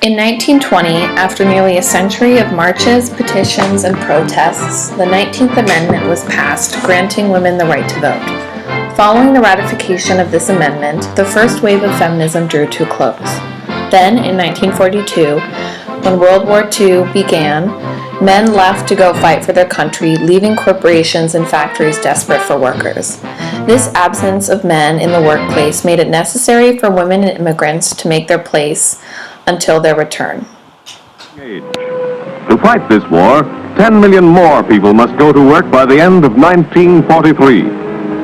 In 1920, after nearly a century of marches, petitions, and protests, the 19th Amendment was passed, granting women the right to vote. Following the ratification of this amendment, the first wave of feminism drew to a close. Then, in 1942, when World War II began, men left to go fight for their country, leaving corporations and factories desperate for workers. This absence of men in the workplace made it necessary for women and immigrants to make their place until their return. To fight this war, 10 million more people must go to work by the end of 1943.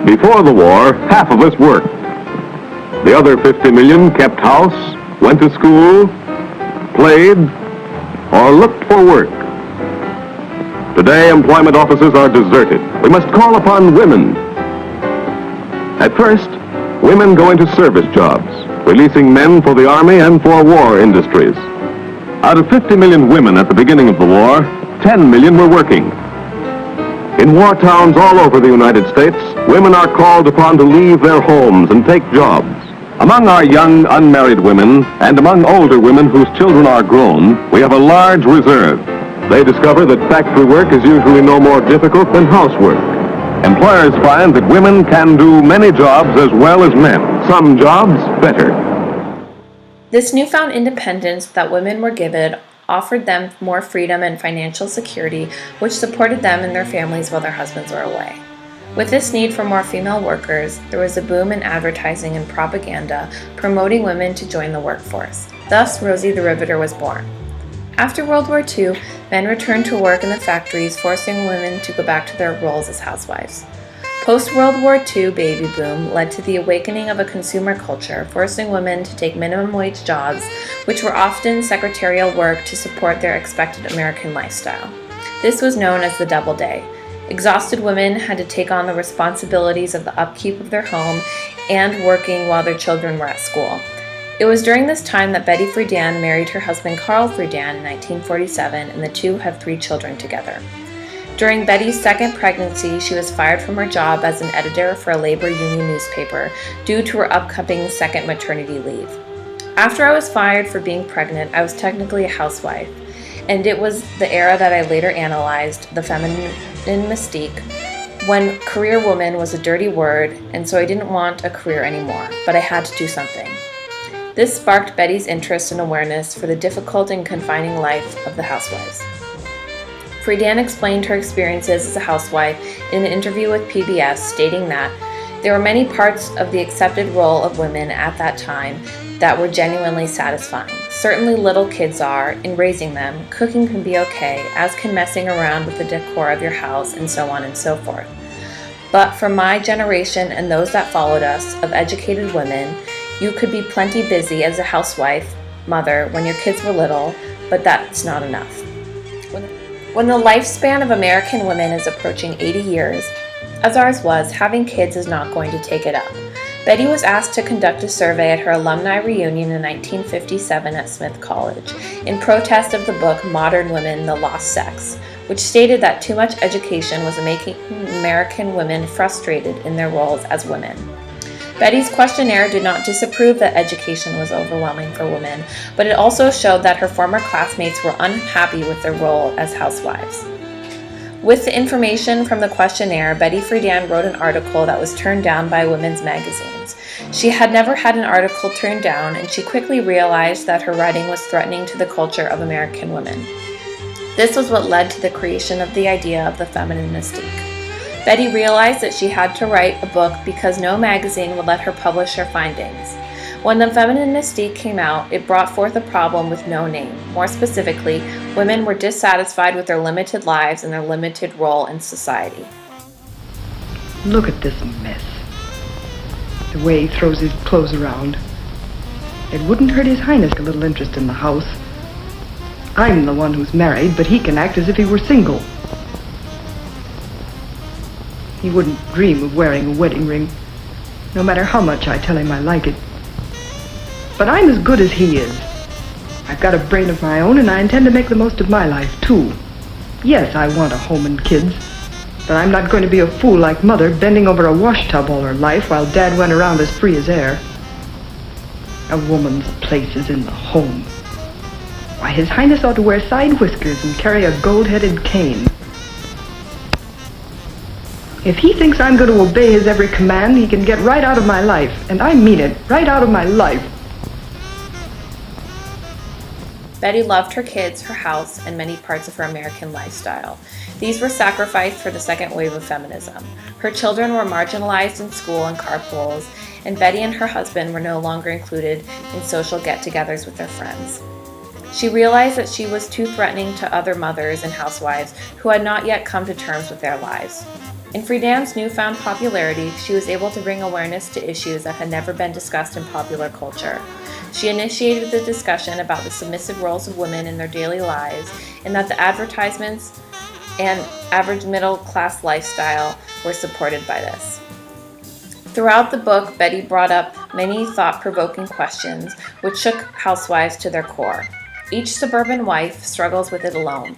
Before the war, half of us worked. The other 50 million kept house, went to school, played, or looked for work. Today, employment offices are deserted. We must call upon women. At first, women go into service jobs, releasing men for the Army and for war industries. Out of 50 million women at the beginning of the war, 10 million were working. In war towns all over the United States, women are called upon to leave their homes and take jobs. Among our young unmarried women and among older women whose children are grown, we have a large reserve. They discover that factory work is usually no more difficult than housework. Employers find that women can do many jobs as well as men, some jobs better. This newfound independence that women were given offered them more freedom and financial security, which supported them and their families while their husbands were away. With this need for more female workers, there was a boom in advertising and propaganda promoting women to join the workforce. Thus, Rosie the Riveter was born. After World War II, men returned to work in the factories, forcing women to go back to their roles as housewives. Post-World War II baby boom led to the awakening of a consumer culture, forcing women to take minimum wage jobs, which were often secretarial work to support their expected American lifestyle. This was known as the double day. Exhausted women had to take on the responsibilities of the upkeep of their home and working while their children were at school. It was during this time that Betty Friedan married her husband Carl Friedan in 1947, and the two have 3 children together. During Betty's second pregnancy, she was fired from her job as an editor for a labor union newspaper due to her upcoming second maternity leave. After I was fired for being pregnant, I was technically a housewife, and it was the era that I later analyzed, the feminine mystique, when career woman was a dirty word, and so I didn't want a career anymore, but I had to do something. This sparked Betty's interest and awareness for the difficult and confining life of the housewives. Friedan explained her experiences as a housewife in an interview with PBS, stating that there were many parts of the accepted role of women at that time that were genuinely satisfying. Certainly little kids are, in raising them, cooking can be okay, as can messing around with the decor of your house and so on and so forth. But for my generation and those that followed us, of educated women, you could be plenty busy as a housewife, mother, when your kids were little, but that's not enough. When the lifespan of American women is approaching 80 years, as ours was, having kids is not going to take it up. Betty was asked to conduct a survey at her alumni reunion in 1957 at Smith College, in protest of the book Modern Women, The Lost Sex, which stated that too much education was making American women frustrated in their roles as women. Betty's questionnaire did not disapprove that education was overwhelming for women, but it also showed that her former classmates were unhappy with their role as housewives. With the information from the questionnaire, Betty Friedan wrote an article that was turned down by women's magazines. She had never had an article turned down, and she quickly realized that her writing was threatening to the culture of American women. This was what led to the creation of the idea of the feminine mystique. Betty realized that she had to write a book because no magazine would let her publish her findings. When the feminine mystique came out, it brought forth a problem with no name. More specifically, women were dissatisfied with their limited lives and their limited role in society. Look at this mess. The way he throws his clothes around. It wouldn't hurt His Highness a little interest in the house. I'm the one who's married, but he can act as if he were single. He wouldn't dream of wearing a wedding ring, no matter how much I tell him I like it. But I'm as good as he is. I've got a brain of my own, and I intend to make the most of my life, too. Yes, I want a home and kids, but I'm not going to be a fool like Mother, bending over a wash tub all her life while Dad went around as free as air. A woman's place is in the home. Why, His Highness ought to wear side whiskers and carry a gold-headed cane. If he thinks I'm going to obey his every command, he can get right out of my life. And I mean it, right out of my life. Betty loved her kids, her house, and many parts of her American lifestyle. These were sacrificed for the second wave of feminism. Her children were marginalized in school and carpools, and Betty and her husband were no longer included in social get-togethers with their friends. She realized that she was too threatening to other mothers and housewives who had not yet come to terms with their lives. In Friedan's newfound popularity, she was able to bring awareness to issues that had never been discussed in popular culture. She initiated the discussion about the submissive roles of women in their daily lives, and that the advertisements and average middle-class lifestyle were supported by this. Throughout the book, Betty brought up many thought-provoking questions which shook housewives to their core. Each suburban wife struggles with it alone.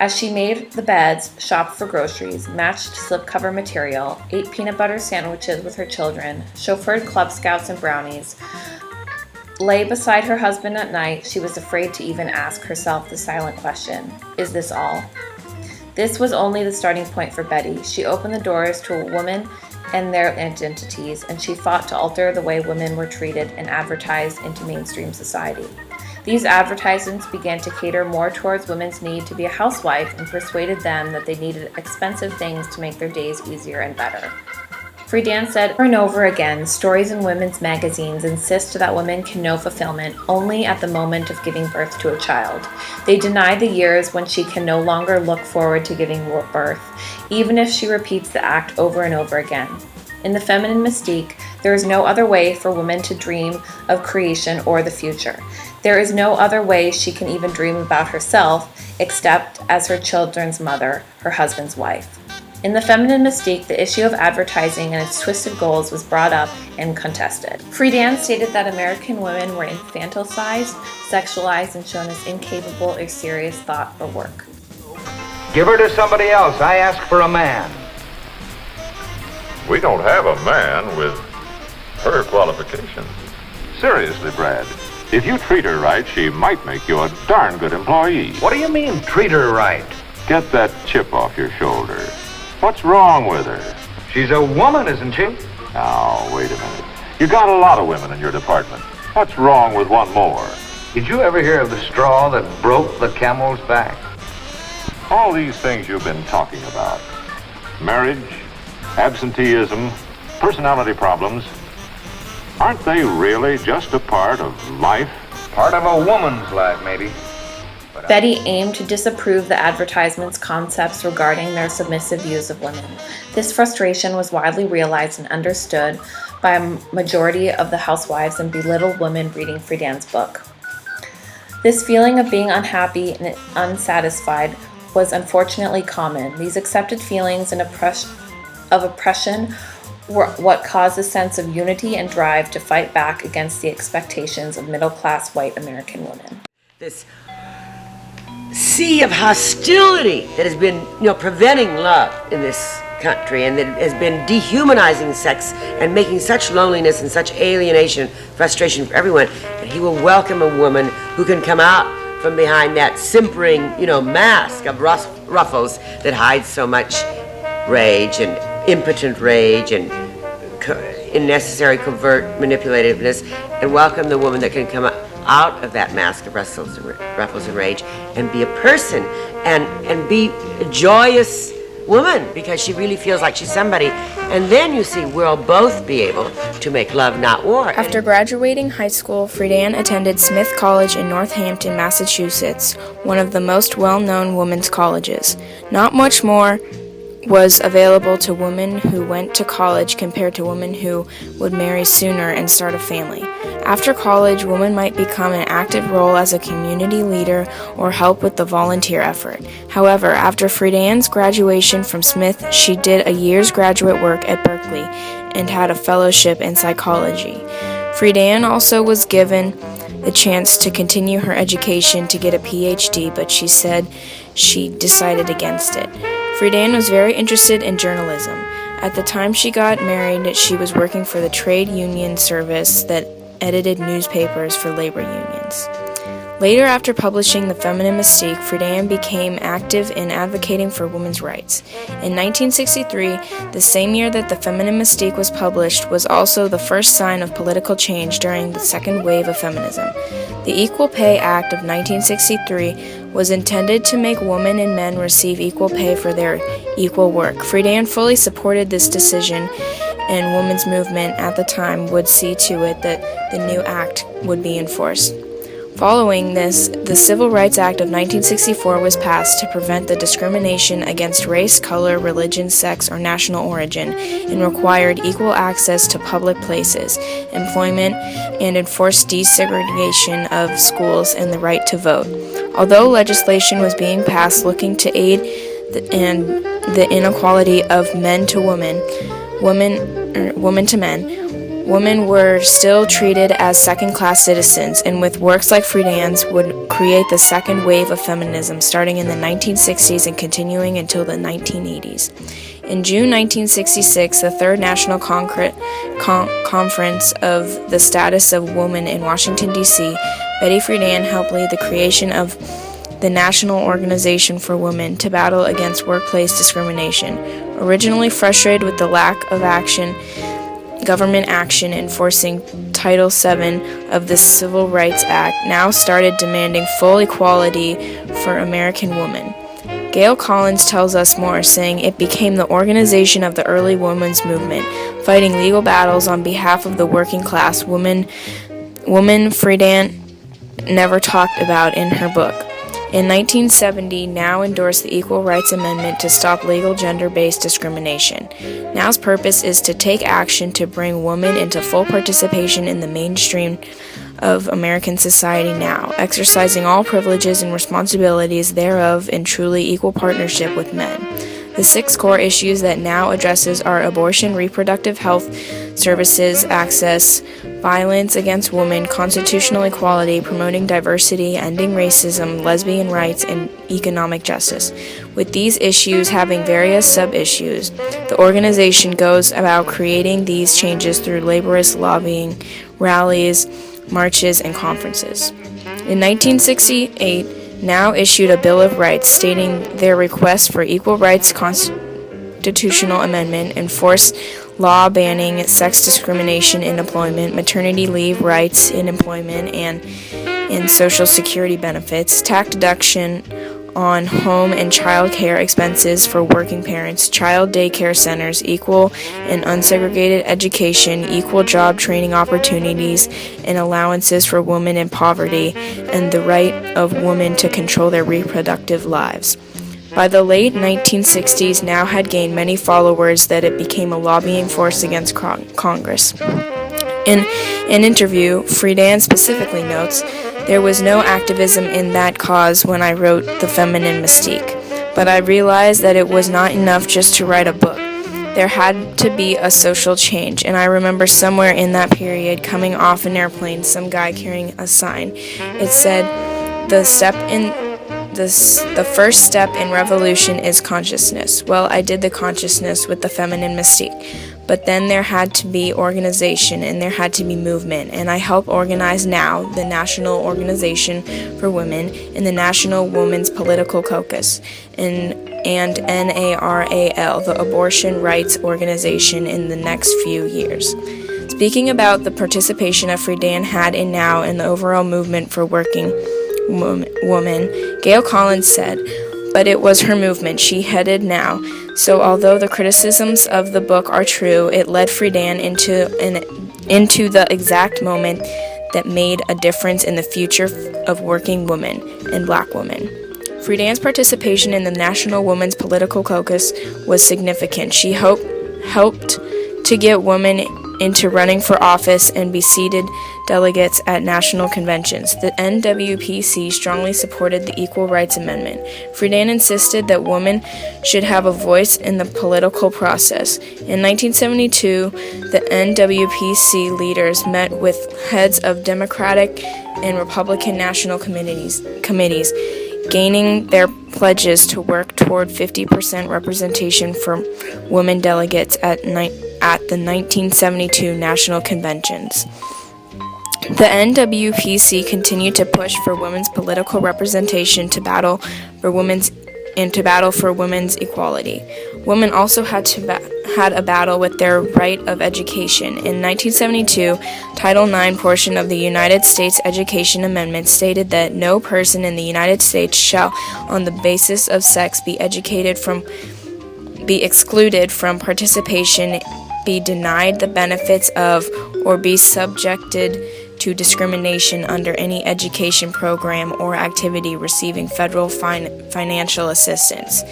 As she made the beds, shopped for groceries, matched slipcover material, ate peanut butter sandwiches with her children, chauffeured Club Scouts and brownies, lay beside her husband at night, she was afraid to even ask herself the silent question, is this all? This was only the starting point for Betty. She opened the doors to women and their identities, and she fought to alter the way women were treated and advertised into mainstream society. These advertisements began to cater more towards women's need to be a housewife and persuaded them that they needed expensive things to make their days easier and better. Friedan said over and over again, stories in women's magazines insist that women can know fulfillment only at the moment of giving birth to a child. They deny the years when she can no longer look forward to giving birth, even if she repeats the act over and over again. In the feminine mystique, there is no other way for women to dream of creation or the future. There is no other way she can even dream about herself except as her children's mother, her husband's wife. In the feminine mystique, the issue of advertising and its twisted goals was brought up and contested. Friedan stated that American women were infantilized, sexualized, and shown as incapable of serious thought or work. Give her to somebody else. I ask for a man. We don't have a man with her qualifications. Seriously, Brad, if you treat her right, she might make you a darn good employee. What do you mean, treat her right? Get that chip off your shoulder. What's wrong with her? She's a woman, isn't she? Now, wait a minute. You got a lot of women in your department. What's wrong with one more? Did you ever hear of the straw that broke the camel's back? All these things you've been talking about. Marriage, absenteeism, personality problems. Aren't they really just a part of life? Part of a woman's life, maybe. Betty aimed to disapprove the advertisement's concepts regarding their submissive views of women. This frustration was widely realized and understood by a majority of the housewives and belittled women reading Friedan's book. This feeling of being unhappy and unsatisfied was unfortunately common. These accepted feelings of oppression were what caused a sense of unity and drive to fight back against the expectations of middle-class white American women. This sea of hostility that has been, preventing love in this country, and that has been dehumanizing sex and making such loneliness and such alienation, frustration for everyone, that he will welcome a woman who can come out from behind that simpering, mask of ruffles that hides so much rage and impotent rage and unnecessary covert manipulativeness, and welcome the woman that can come out of that mask of ruffles and rage and be a person and be a joyous woman, because she really feels like she's somebody. And then you see we'll both be able to make love, not war. After graduating high school, Friedan attended Smith College in Northampton, Massachusetts, one of the most well-known women's colleges. Not much more was available to women who went to college compared to women who would marry sooner and start a family. After college, women might become an active role as a community leader or help with the volunteer effort. However, after Friedan's graduation from Smith, she did a year's graduate work at Berkeley and had a fellowship in psychology. Friedan also was given the chance to continue her education to get a PhD, but she said she decided against it. Friedan was very interested in journalism. At the time she got married, she was working for the trade union service that edited newspapers for labor unions. Later, after publishing The Feminine Mystique, Friedan became active in advocating for women's rights. In 1963, the same year that The Feminine Mystique was published, was also the first sign of political change during the second wave of feminism. The Equal Pay Act of 1963 was intended to make women and men receive equal pay for their equal work. Friedan fully supported this decision, and women's movement at the time would see to it that the new act would be enforced. Following this, the Civil Rights Act of 1964 was passed to prevent the discrimination against race, color, religion, sex, or national origin, and required equal access to public places, employment, and enforced desegregation of schools and the right to vote. Although legislation was being passed looking to aid the inequality of men to women to men, women were still treated as second-class citizens, and with works like Friedan's would create the second wave of feminism starting in the 1960s and continuing until the 1980s. In June 1966, the Third National Conference of the Status of Woman in Washington, D.C., Betty Friedan helped lead the creation of the National Organization for Women to battle against workplace discrimination. Originally frustrated with the lack of government action enforcing Title VII of the Civil Rights Act, now started demanding full equality for American women. Gail Collins tells us more, saying it became the organization of the early women's movement, fighting legal battles on behalf of the working class woman Friedan never talked about in her book. In 1970, Now endorsed the Equal Rights Amendment to stop legal gender-based discrimination. Now's purpose is to take action to bring women into full participation in the mainstream of American society now, exercising all privileges and responsibilities thereof in truly equal partnership with men. The 6 core issues that Now addresses are abortion, reproductive health services, access, violence against women, constitutional equality, promoting diversity, ending racism, lesbian rights, and economic justice. With these issues having various sub-issues, the organization goes about creating these changes through laborious lobbying, rallies, marches, and conferences. In 1968, Now issued a Bill of Rights stating their request for equal rights constitutional amendment, enforced law banning sex discrimination in employment, maternity leave rights in employment and in Social Security benefits, tax deduction on home and child care expenses for working parents, child daycare centers, equal and unsegregated education, equal job training opportunities, and allowances for women in poverty, and the right of women to control their reproductive lives. By the late 1960s, Now had gained many followers that it became a lobbying force against Congress. In an interview, Friedan specifically notes, "There was no activism in that cause when I wrote The Feminine Mystique, but I realized that it was not enough just to write a book. There had to be a social change, and I remember somewhere in that period coming off an airplane, some guy carrying a sign. It said, the first step in revolution is consciousness. Well, I did the consciousness with The Feminine Mystique. But then there had to be organization and there had to be movement, and I helped organize Now, the National Organization for Women, and the National Women's Political Caucus, and NARAL, the Abortion Rights Organization, in the next few years." Speaking about the participation of Friedan had in Now and the overall movement for working women, Gail Collins said, "But it was her movement. She headed Now. So although the criticisms of the book are true, it led Friedan into the exact moment that made a difference in the future of working women and black women." Friedan's participation in the National Women's Political Caucus was significant. She helped to get women into running for office and be seated delegates at national conventions. The NWPC strongly supported the Equal Rights Amendment. Friedan insisted that women should have a voice in the political process. In 1972, the NWPC leaders met with heads of Democratic and Republican national committees, gaining their pledges to work toward 50% representation for women delegates at the 1972 national conventions. The NWPC continued to push for women's political representation to battle for women's equality. Women also had a battle with their right of education. In 1972, Title IX portion of the United States Education Amendment stated that no person in the United States shall, on the basis of sex, be excluded from participation, be denied the benefits of, or be subjected to discrimination under any education program or activity receiving federal financial assistance.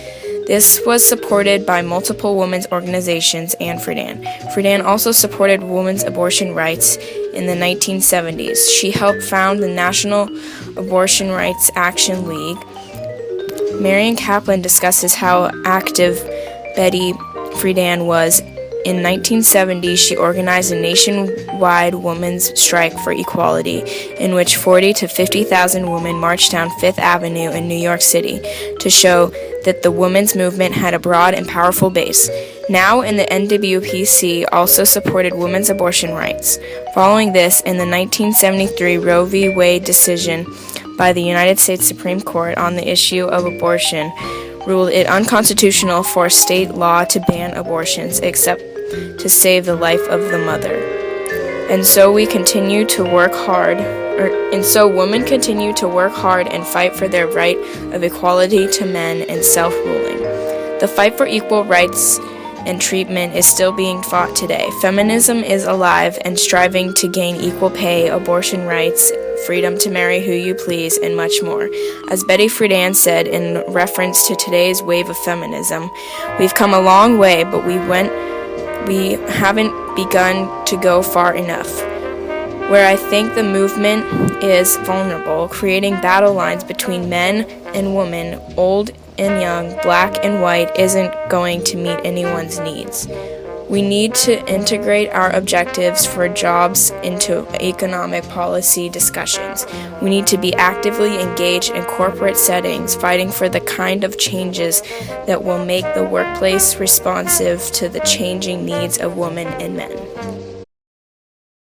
This was supported by multiple women's organizations and Friedan. Friedan also supported women's abortion rights in the 1970s. She helped found the National Abortion Rights Action League. Marian Kaplan discusses how active Betty Friedan was. In 1970, she organized a nationwide women's strike for equality, in which 40,000 to 50,000 women marched down Fifth Avenue in New York City to show that the women's movement had a broad and powerful base. Now in the NWPC also supported women's abortion rights. Following this, in the 1973 Roe v. Wade decision by the United States Supreme Court on the issue of abortion, ruled it unconstitutional for state law to ban abortions except to save the life of the mother. And so women continue to work hard and fight for their right of equality to men and self-ruling. The fight for equal rights and treatment is still being fought today. Feminism is alive and striving to gain equal pay, abortion rights, freedom to marry who you please, and much more. As Betty Friedan said in reference to today's wave of feminism, we've come a long way, but we haven't begun to go far enough. Where I think the movement is vulnerable, creating battle lines between men and women, old and young, black and white, isn't going to meet anyone's needs. We need to integrate our objectives for jobs into economic policy discussions. We need to be actively engaged in corporate settings, fighting for the kind of changes that will make the workplace responsive to the changing needs of women and men.